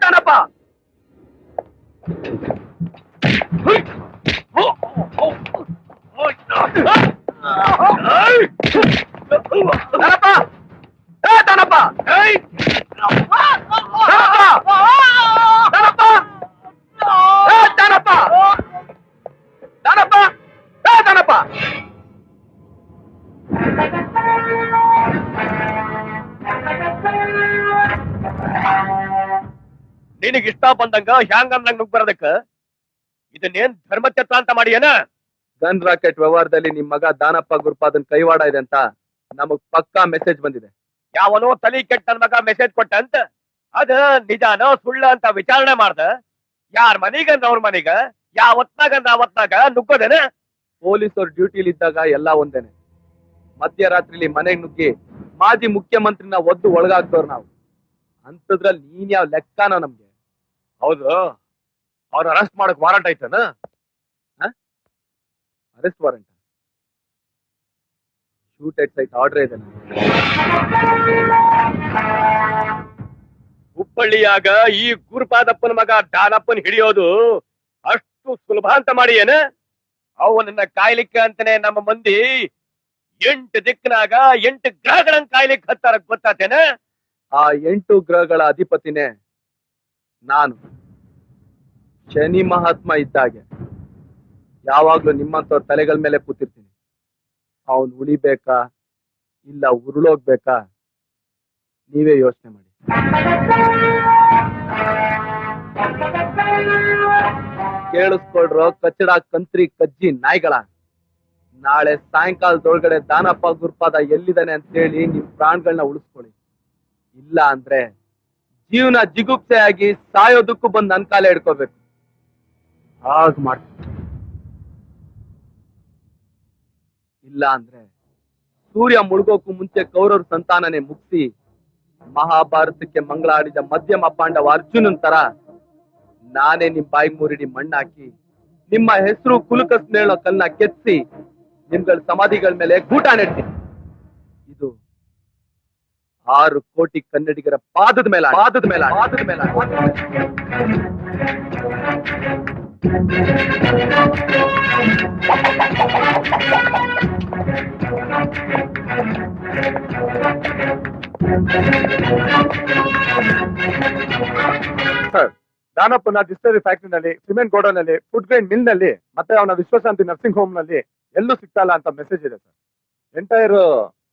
ದಾನಪ್ಪ ದಾನಪ್ಪ ನಿನಗೆ ಇಷ್ಟ ಬಂದಂಗ ಹ್ಯಾಂಗ ನುಗ್ ಬರೋದಕ್ಕ ಇದನ್ನೇನ್ ಧರ್ಮಛತ್ರ ಅಂತ ಮಾಡಿಯೇನ? ಗನ್ ರಾಕೆಟ್ ವ್ಯವಹಾರದಲ್ಲಿ ನಿಮ್ ಮಗ ದಾನಪ್ಪ ಗುರುಪಾದನ್ ಕೈವಾಡ ಇದೆ ಅಂತ ನಮಗ್ ಪಕ್ಕಾ ಮೆಸೇಜ್ ಬಂದಿದೆ. ಯಾವನೋ ತಲಿ ಕೆಟ್ಟ ನನ್ ಮಗ ಮೆಸೇಜ್ ಕೊಟ್ಟ ಅಂತ ಅದ ನಿಜಾನೋ ಸುಳ್ಳ ಅಂತ ವಿಚಾರಣೆ ಮಾಡ್ದ. ಯಾರ ಮನಿಗಂದ್ರ ಅವ್ರ ಮನಿಗ ಯಾವತ್ನಾಗಂದ್ರ ಅವತ್ನಾಗ ನುಗ್ಗೋದೇನ? ಪೊಲೀಸರು ಡ್ಯೂಟಿಲಿ ಇದ್ದಾಗ ಎಲ್ಲಾ ಒಂದೇನೆ. ಮಧ್ಯರಾತ್ರಿಲಿ ಮನೆಗ್ ನುಗ್ಗಿ ಮಾಜಿ ಮುಖ್ಯಮಂತ್ರಿನ ಒದ್ದು ಒಳಗಾಗ್ತವ್ರ ನಾವು. ಅಂತದ್ರಲ್ಲಿ ನೀನ್ ಯಾವ ಲೆಕ್ಕನೋ ನಮ್ಗೆ? ಹೌದು, ಅವ್ರ ಅರೆಸ್ಟ್ ಮಾಡಕ್ ವಾರಂಟ್ ಆಯ್ತಾನ? Arrest warrant? Shoot at sight order ಇದೆ. ಹುಬ್ಬಳ್ಳಿಯಾಗ ಈ ಗುರುಪಾದಪ್ಪನ ಮಗ ದಾನಪ್ಪನ್ ಹಿಡಿಯೋದು ಅಷ್ಟು ಸುಲಭ ಅಂತ ಮಾಡಿ ಏನ? ಅವನನ್ನ ಕಾಯ್ಲಿಕ್ಕೆ ಅಂತಾನೆ ನಮ್ಮ ಮಂದಿ 8 ದಿಕ್ಕಿನಾಗ 8 ಗ್ರಹಗಳನ್ನ ಕಾಯ್ಲಿಕ್ಕೆ ಹತ್ತಾರ, ಗೊತ್ತಾತೇನ? ಆ 8 ಗ್ರಹಗಳ ಅಧಿಪತಿನೇ ನಾನು. ಶನಿ ಮಹಾತ್ಮ ಇದ್ದಾಗೆ ಯಾವಾಗ್ಲೂ ನಿಮ್ಮಂತವ್ರ ತಲೆಗಳ ಮೇಲೆ ಕೂತಿರ್ತೀನಿ. ಅವನ್ ಉಳಿಬೇಕಾ ಇಲ್ಲ ಉರುಳೋಗ್ಬೇಕಾ ನೀವೇ ಯೋಚನೆ ಮಾಡಿ. ಕೇಳಿಸ್ಕೊಳ್ರೋ ಕಚ್ಚಡ ಕಂತ್ರಿ ಕಜ್ಜಿ ನಾಯಿಗಳ. ನಾಳೆ ಸಾಯಂಕಾಲದೊಳಗಡೆ ದಾನಪ್ಪ ಗುರುಪಾದ ಎಲ್ಲಿದ್ದಾನೆ ಅಂತೇಳಿ ನಿಮ್ ಪ್ರಾಣಗಳನ್ನ ಉಳಿಸ್ಕೊಳ್ಳಿ. ಇಲ್ಲ ಅಂದ್ರೆ ಜೀವನ ಜಿಗುಪ್ಸೆ ಆಗಿ ಸಾಯೋದಕ್ಕೂ ಬಂದು ನನ್ ಕಾಲೇ ಹಿಡ್ಕೋಬೇಕು. ಹಾಗ್ ಮಾಡ್ತೀನಿ. ಇಲ್ಲ ಅಂದ್ರೆ ಸೂರ್ಯ ಮುಳುಗೋಕು ಮುಂಚೆ ಕೌರವ್ರ ಸಂತಾನನೇ ಮುಗಿಸಿ ಮಹಾಭಾರತಕ್ಕೆ ಮಂಗಳ ಆಡಿದ ಮಧ್ಯಮ ಪಾಂಡವ ಅರ್ಜುನನ್ ತರ ನಾನೇ ನಿಮ್ ಬಾಯಿಗೆ ಮೂರಿಡಿ ಮಣ್ಣಾಕಿ ನಿಮ್ಮ ಹೆಸರು ಕುಲುಕಸ್ನೇಳೋ ಕನ್ನ ಕೆತ್ತಿ ನಿಮ್ಗಳ ಸಮಾಧಿಗಳ ಮೇಲೆ ಗೂಟ ನೆಡ್ತೀನಿ. ಇದು 6 ಕೋಟಿ ಕನ್ನಡಿಗರ ಪಾದದ ಮೇಲೆ ಸರ್, ದಾನಪ್ಪನ ಡಿಸ್ಟರಿ ಫ್ಯಾಕ್ಟರಿನಲ್ಲಿ, ಸಿಮೆಂಟ್ ಗೋಡೌನಲ್ಲಿ, ಫುಡ್ ಗ್ರೈನ್ ಮಿಲ್ ನಲ್ಲಿ ಮತ್ತೆ ಅವನ ವಿಶ್ವಶಾಂತಿ ನರ್ಸಿಂಗ್ ಹೋಮ್ ನಲ್ಲಿ ಎಲ್ಲೂ ಸಿಗ್ತಾ ಇಲ್ಲ ಅಂತ ಮೆಸೇಜ್ ಇದೆ ಸರ್. ಎಂಟೈರ್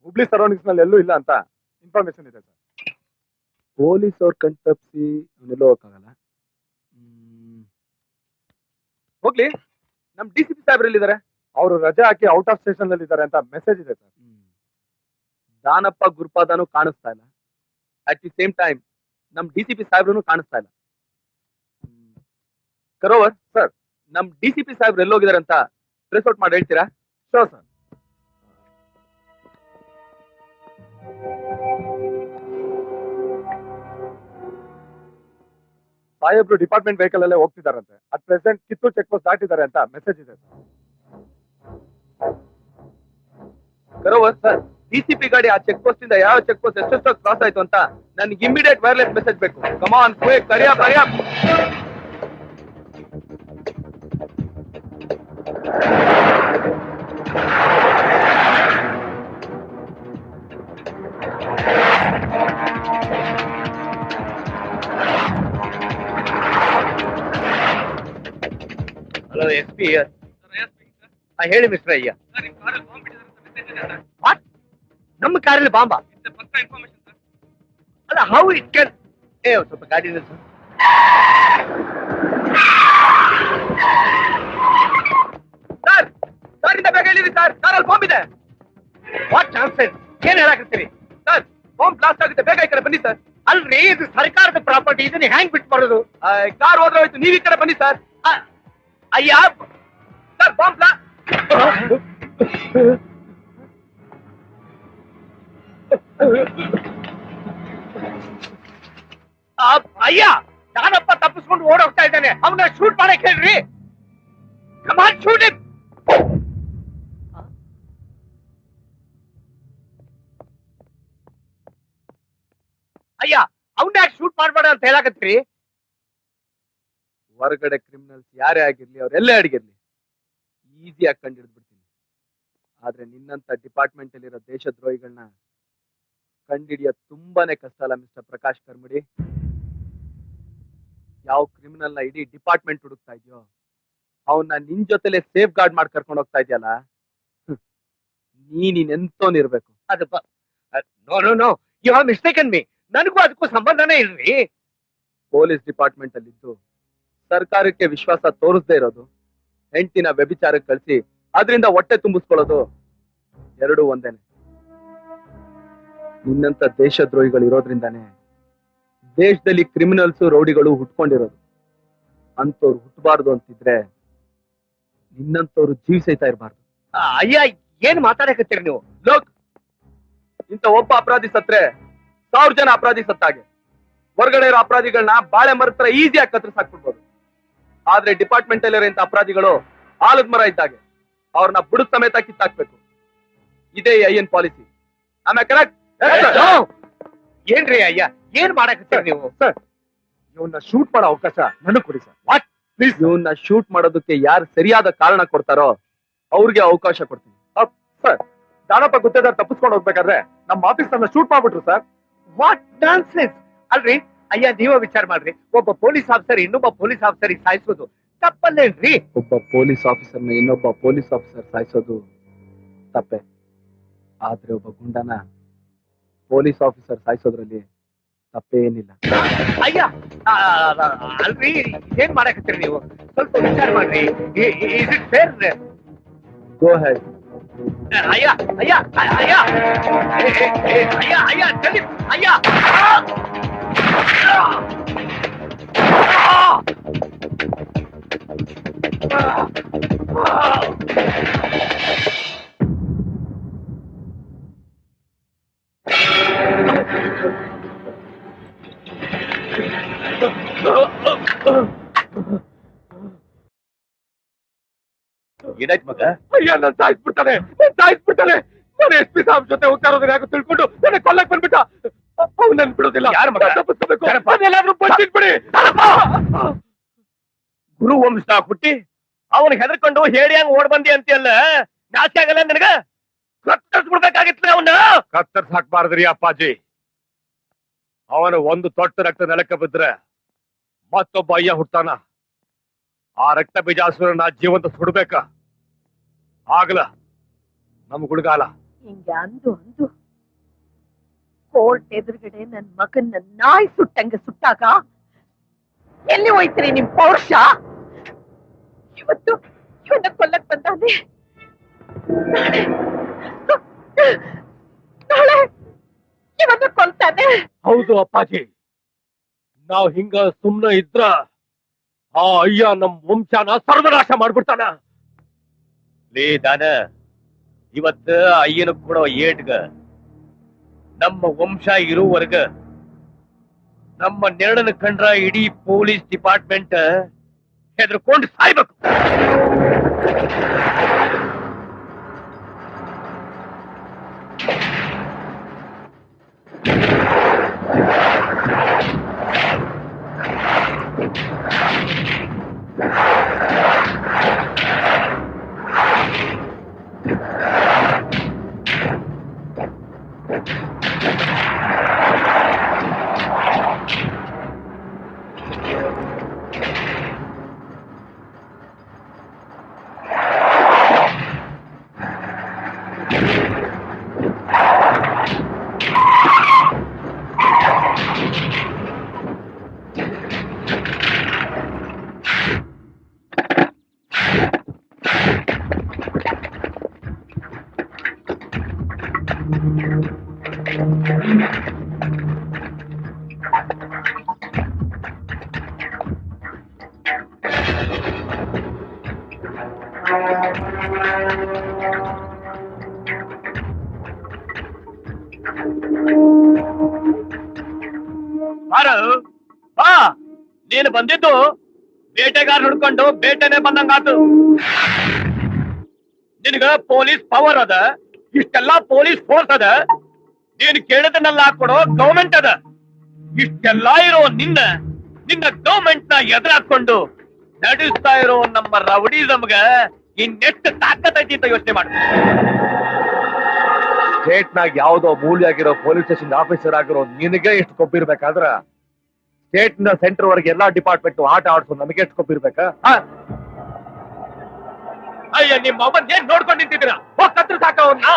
ಹುಬ್ಳಿ ಸರೌಂಡಿಂಗ್ಸ್ ನಲ್ಲಿ ಎಲ್ಲೂ ಇಲ್ಲ ಅಂತ ಇನ್ಫಾರ್ಮೇಶನ್ ಇದೆ ಸರ್. ಪೊಲೀಸ್ ಅವ್ರ ಕಣ್ ತಪ್ಪಿಸಿ ಅವನೆಲ್ಲೋ ಹೋಗಕ್ಕಾಗಲ್ಲ. ಹೋಗ್ಲಿ, ನಮ್ DCP ಸಾಹೇಬ್ರಲ್ಲಿ ಇದಾರೆ, ಅವರು ರಜೆ ಹಾಕಿ ಔಟ್ ಆಫ್ ಸ್ಟೇಷನ್ ನಲ್ಲಿ ಇದ್ದಾರೆ ಅಂತ ಮೆಸೇಜ್ ಇದೆ ಸರ್. ದಾನಪ್ಪ ಗುರುಪಾದನು ಕಾಣಿಸ್ತಾ ಇಲ್ಲ. ಅಟ್ ದಿ ಸೇಮ್ ಟೈಮ್ ನಮ್ DCP ಸಾಹೇಬ್ರು ಕಾಣಿಸ್ತಾ ಇಲ್ಲ. ಕರೋವರ್ ಸರ್, ನಮ್ DCP ಸಾಹೇಬ್ರು ಎಲ್ಲೋಗಿದ್ದಾರೆ ಅಂತ ಟ್ರೇಸ್ ಔಟ್ ಮಾಡಿ ಹೇಳ್ತೀರಾ? Sure sir. ಸಾಹೇಬ್ರು ಡಿಪಾರ್ಟ್ಮೆಂಟ್ ವೆಹಿಕಲ್ ಅಲ್ಲೇ ಹೋಗ್ತಿದಾರಂತೆ. At present Kittur check post ದಾಟಿದ್ದಾರೆ ಅಂತ ಮೆಸೇಜ್ ಇದೆ ಸರ್. ಕರೋವರ್ ಸರ್, DCP ಗಾಡಿ ಆ ಚೆಕ್ ಪೋಸ್ಟ್ ಇಂದ ಯಾವ ಚೆಕ್ ಪೋಸ್ಟ್ ಎಷ್ಟೆಷ್ಟು ಕ್ರಾಸ್ ಆಯ್ತು ಅಂತ ನನ್ಗೆ ಇಮಿಡಿಯೇಟ್ ವೈರ್ಲೆಸ್ ಮೆಸೇಜ್ ಬೇಕು. Come on quick, Kariya. Hello SP. ಹೇಳಿ ಮಿಸ್ಟರ್ ಅಯ್ಯ. ನಮ್ಮ ಕಾರಲ್ಲಿ ಬಾಂಬಾ? ಅಲ್ಲ, ಹೌ ಇಟ್ ಕ್ಯಾನ್? ಸ್ವಲ್ಪ ಗಾಡಿ ನಿಲ್ಸು. ಸರ್, ಸರ್ ಬೇಗ ಹೇಳಿರಿ ಸರ್, ಕಾರಲ್ಲಿ ಬಾಂಬ್ ಇದೆ. What chances? ಏನ್ ಹೇಳಾಕತ್ತೀರಿ ಸರ್? ಬಾಂಬ್ ಬ್ಲಾಸ್ಟ್ ಆಗುತ್ತೆ, ಬೇಗ ಈ ಕಡೆ ಬನ್ನಿ ಸರ್. ಅಲ್ರಿ, ಇದು ಸರ್ಕಾರದ ಪ್ರಾಪರ್ಟಿ, ಇದನ್ನ ಹ್ಯಾಂಗ್ ಬಿಟ್ಟು ಮಾಡೋದು? ಕಾರ್ ಹೋದ್ರೆ ಹೋಯ್ತು, ನೀವ್ ಈ ಕಡೆ ಬನ್ನಿ ಸರ್. ಅಯ್ಯ ಸರ್, ಬಾಂಬ್ ಬ್ಲಾಸ್ಟ್. ಅಯ್ಯ, ನಾನಪ್ಪ ತಪ್ಪಿಸ್ಕೊಂಡು ಓಡೋಗ್ತಾ ಇದ್ದಾನೆ, ಅವನ್ನ ಶೂಟ್ ಮಾಡಕ್ ಹೇಳ್ರಿ. ಕಮಾನ್, ಶೂಟ್ ಇಟ್. ಅಯ್ಯ, ಅವನ್ನ ಯಾಕೆ ಶೂಟ್ ಮಾಡ್ಬೇಡ ಅಂತ ಹೇಳಾಕತ್ತೀರಿ? ಹೊರಗಡೆ ಕ್ರಿಮಿನಲ್ಸ್ ಯಾರೇ ಆಗಿರ್ಲಿ ಅವ್ರೆಲ್ಲೇ ಅಡಗಿರ್ಲಿ ಈಸಿಯಾಗಿ ಕಂಡಿಡ್ಬಿಡ್ತೀನಿ. ಆದ್ರೆ ನಿನ್ನಂತ ಡಿಪಾರ್ಟ್ಮೆಂಟ್ ಅಲ್ಲಿರೋ ದೇಶದ್ರೋಹಿಗಳನ್ನ ಕಂಡಿಡಿಯೋದು ತುಂಬಾನೇ ಕಷ್ಟ ಅಲ್ಲ ಮಿಸ್ಟರ್ ಪ್ರಕಾಶ್ ಕರ್ಮಡಿ? ಯಾವ ಕ್ರಿಮಿನಲ್ ನ ಇಡೀ ಡಿಪಾರ್ಟ್ಮೆಂಟ್ ಹುಡುಕ್ತಾ ಇದೆಯೋ ಅವನ್ನ ನಿನ್ ಜೊತೆಲೆ ಸೇಫ್ ಗಾರ್ಡ್ ಮಾಡಿ ಕರ್ಕೊಂಡು ಹೋಗ್ತಾ ಇದೆಯಲ್ಲ, ನೀನೆಂತೋನಿರ್ಬೇಕು. ಅದು no no no, you have mistaken me. ನನಗೂ ಅದಕ್ಕೂ ಸಂಬಂಧನೇ ಇಲ್ರಿ. ಪೊಲೀಸ್ ಡಿಪಾರ್ಟ್ಮೆಂಟ್ ಅಲ್ಲಿದ್ದು ಸರ್ಕಾರಕ್ಕೆ ವಿಶ್ವಾಸ ತೋರಿಸದೇ ಇರೋದು, ಹೆಂಡತಿನ ವ್ಯಭಿಚಾರಕ್ಕೆ ಕಳಿಸಿ ಅದರಿಂದ ಹೊಟ್ಟೆ ತುಂಬಿಸ್ಕೊಳ್ಳೋದು ಎರಡೂ ಒಂದೇನೆ. ನಿನ್ನಂತ ದೇಶದ್ರೋಹಿಗಳು ಇರೋದ್ರಿಂದಾನೇ ದೇಶದಲ್ಲಿ ಕ್ರಿಮಿನಲ್ಸ್ ರೌಡಿಗಳು ಹುಟ್ಕೊಂಡಿರೋದು. ಅಂತವ್ರು ಹುಟ್ಟಬಾರ್ದು ಅಂತಿದ್ರೆ ನಿನ್ನಂತವ್ರು ಜೀವಿಸೈತಾ ಇರಬಾರ್ದು. ಅಯ್ಯ, ಏನ್ ಮಾತಾಡಕತ್ತೀರಿ ನೀವು? ಲೋಕ್, ಇಂತ ಒಬ್ಬ ಅಪರಾಧಿ ಸತ್ರೆ 1000 ಜನ ಅಪರಾಧಿ ಸತ್ತಾಗೆ. ಹೊರಗಡೆ ಇರೋ ಅಪರಾಧಿಗಳನ್ನ ಬಾಳೆ ಮರದ ತರ ಈಸಿಯಾಗಿ ಕತ್ತರಿಸಾಕ್ಬಿಡ್ಬೋದು. ಆದ್ರೆ ಡಿಪಾರ್ಟ್ಮೆಂಟ್ ಅಲ್ಲಿರೋ ಇಂಥ ಅಪರಾಧಿಗಳು ಆಲದ ಮರ ಇದ್ದಾಗೆ, ಅವ್ರನ್ನ ಬುಡದ ಸಮೇತ ಕಿತ್ತಾಕ್ಬೇಕು. ಇದೇ ಐಎನ್ ಪಾಲಿಸಿ. ಆಮೇಲೆ ಕರೆಕ್ಟ್? ಏನ್ರಿ ಅಯ್ಯ, ಏನ್ ಮಾಡಕತ್ತೀರಿ ನೀವು? ಸರ್, ಇವನ್ನ ಶೂಟ್ ಮಾಡೋ ಅವಕಾಶ ನನಗೆ ಕೊಡಿ ಸರ್. What please? ಇವನ್ನ ಶೂಟ್ ಮಾಡೋದಕ್ಕೆ ಯಾರು ಸರಿಯಾದ ಕಾರಣ ಕೊಡ್ತಾರೋ ಅವ್ರಿಗೆ ಅವಕಾಶ ಕೊಡ್ತೀನಿ. ಸರ್, ದಾನಪ್ಪ ಗುತ್ತೇದಾರ್ ತಪ್ಪಿಸ್ಕೊಂಡು ಹೋಗ್ಬೇಕಾದ್ರೆ ನಮ್ಮ ಆಫೀಸ್ ಅನ್ನ ಶೂಟ್ ಮಾಡ್ಬಿಟ್ರು ಸರ್. What nonsense! ಅಲ್ರಿ ಅಯ್ಯ, ನೀವೇ ವಿಚಾರ ಮಾಡ್ರಿ. ಒಬ್ಬ ಪೊಲೀಸ್ ಆಫೀಸರ್ ಇನ್ನೊಬ್ಬ ಪೊಲೀಸ್ ಆಫೀಸರ್ ಸಾಯಿಸೋದು ತಪ್ಪಲ್ಲೇನ್ರಿ? ಒಬ್ಬ ಪೊಲೀಸ್ ಆಫೀಸರ್ನ ಇನ್ನೊಬ್ಬ ಪೊಲೀಸ್ ಆಫೀಸರ್ ಸಾಯಿಸೋದು ತಪ್ಪೆ. ಆದ್ರೆ ಒಬ್ಬ ಗುಂಡನ ಪೊಲೀಸ್ ಆಫೀಸರ್ ಸಾಯಿಸೋದ್ರಲ್ಲಿ ತಪ್ಪೇನಿಲ್ಲ. ಅಯ್ಯ, ಅಲ್ರಿ ಏನ್ ಮಾಡಕತ್ತೀರಿ ನೀವು? ಸ್ವಲ್ಪ ವಿಚಾರ ಮಾಡ್ರಿ. Is it fair? Go head. ಅಯ್ಯ ಅಯ್ಯ ಅಯ್ಯ ಅಯ್ಯ ಅಯ್ಯ ಚಲಿ ಅಯ್ಯ. ಏನಾಯ್ತು ಮಗ? ಅಯ್ಯ, ನಾನು ಸಾಯಿಸ್ಬಿಡ್ತಾನೆ. ನಾನು ಎಸ್ ಪಿ ಸಾಹೇಬ್ ಜೊತೆ ಹೋಗ್ತಾ ಇರೋದನ್ನ ಯಾಕೆ ತಿಳ್ಕೊಂಡು ನನಗೆ ಕೊಲ್ಲಕ್ ಬಂದ್ಬಿಟ್ಟ. ಅವ್ನು ನನ್ ಬಿಡೋದಿಲ್ಲ. ಯಾರ ಮಗ? ತಪ್ಪಿಸ್ಕೋಬೇಕು. ಅದೆಲ್ಲಾದ್ರೂ ಬಂದಿಟ್ಬಿಡಿ. ಗುರು ವಂಶ ಹುಟ್ಟಿ ಅವನ್ ಹೆದರ್ಕೊಂಡು ಹೇಳಿ ಹಂಗ ಓಡ್ ಬಂದಿ ಅಂತೀಯಲ್ಲ, ನಾಚೆ ಆಗಲ್ಲ ನಿನಗ? ಕತ್ತರಿಸ್ಬಿಡ್ಬೇಕಾಗಿತ್ತು ಅವನ್ನ. ಕತ್ತರ್ಸ್ ಹಾಕ್ಬಾರ್ದ್ರಿ ಅಪ್ಪಾಜಿ. ಅವನು ಒಂದು ತೊಟ್ಟು ರಕ್ತ ನೆಲಕ್ಕೆ ಬಿದ್ರೆ ಮತ್ತೊಬ್ಬ ಅಯ್ಯ ಹುಟ್ಟಾನ. ಆ ರಕ್ತ ಬೀಜಾಸುರನ ಜೀವಂತ ಸುಡ್ಬೇಕ. ಆಗ್ಲ ನಮ್ ಗುಡ್ಗಾಲ. ಹಿಂಗೆ ಅಂದು ಕೋರ್ಟ್ ಎದುರುಗಡೆ ನನ್ ಮಗನ್ನ ನಾಯಿ ಸುಟ್ಟಂಗೆ ಸುಟ್ಟಾಗ ಎಲ್ಲಿ ಹೋಯ್ತ್ರಿ ನಿಮ್ ಪೌರುಷ? ಇವತ್ತು ಇವನ್ನ ಕೊಲ್ಲಕ್ ಬಂದಾನೆ. ನಾಳೆ ಇವನ್ನ ಕೊಲ್ತಾನೆ. ಹೌದು ಅಪ್ಪಾಜಿ, ನಾವ್ ಹಿಂಗ ಸುಮ್ನೆ ಇದ್ರ ಆ ಅಯ್ಯ ನಮ್ ವಂಶನ ಸರ್ವನಾಶ ಮಾಡ್ಬಿಡ್ತಾನ. ಲೇ ದಾನ, ಇವತ್ತ ಅಯ್ಯನ ಕೊಡೋ ಏಟ್ಗ ನಮ್ಮ ವಂಶ ಇರುವವರ್ಗ ನಮ್ಮ ನೆರಳನ್ನ ಕಂಡ್ರ ಇಡೀ ಪೊಲೀಸ್ ಡಿಪಾರ್ಟ್ಮೆಂಟ್ ಹೆದರ್ಕೊಂಡು ಸಾಯ್ಬೇಕು. ನೀನು ಬಂದಿದ್ದು ಬೇಟೆಗಾರ ಹುಡ್ಕೊಂಡು ಬೇಟೆನೆ ಬಂದಂಗಾತು. ನಿನಗ ಪೊಲೀಸ್ ಪವರ್ ಅದ, ಇಷ್ಟೆಲ್ಲಾ ಪೊಲೀಸ್ ಫೋರ್ಸ್ ಅದ, ನೀನು ಕೇಳಿದನ್ನೆಲ್ಲ ಹಾಕೊಡೋ ಗವರ್ಮೆಂಟ್ ಅದ. ಇಷ್ಟೆಲ್ಲಾ ಇರೋ ನಿನ್ನ ಗವರ್ಮೆಂಟ್ ನ ಎದುರಾಕೊಂಡು ನಡೆಸ್ತಾ ಇರೋ ನಮ್ಮ ರೌಡಿಸಮ್ಗ ಇನ್ನೆಷ್ಟು ತಾಕತ್ತೈತಿ ಅಂತ ಯೋಚನೆ ಮಾಡು. ಸ್ಟೇಟ್ ನಾಗ ಯಾವ್ದೋ ಮೂಲಿಯಾಗಿರೋ ಪೊಲೀಸ್ ಸ್ಟೇಷನ್ ಆಫೀಸರ್ ಆಗಿರೋ ನಿನಗೆ ಎಷ್ಟು ಕೊಬ್ಬಿರ್ಬೇಕಾದ್ರ ಸ್ಟೇಟ್ ನ ಸೆಂಟರ್ ವರೆಗೆ ಎಲ್ಲಾ ಡಿಪಾರ್ಟ್ಮೆಂಟ್ ಆಟ ಆಡ್ಸೋ ನಮಗೆ ಎಷ್ಟು ಕೊಬ್ಬಿರ್ಬೇಕಾ? ಅಯ್ಯ ನಿಮ್ಮ ಅಮ್ಮನ್ ಏನ್ ನೋಡ್ಕೊಂಡು ನಿಂತಿದ್ದೀರಾ? ಹೋಗ್ ಕತ್ರ ಸಾಕ ಅವ್ರನ್ನ.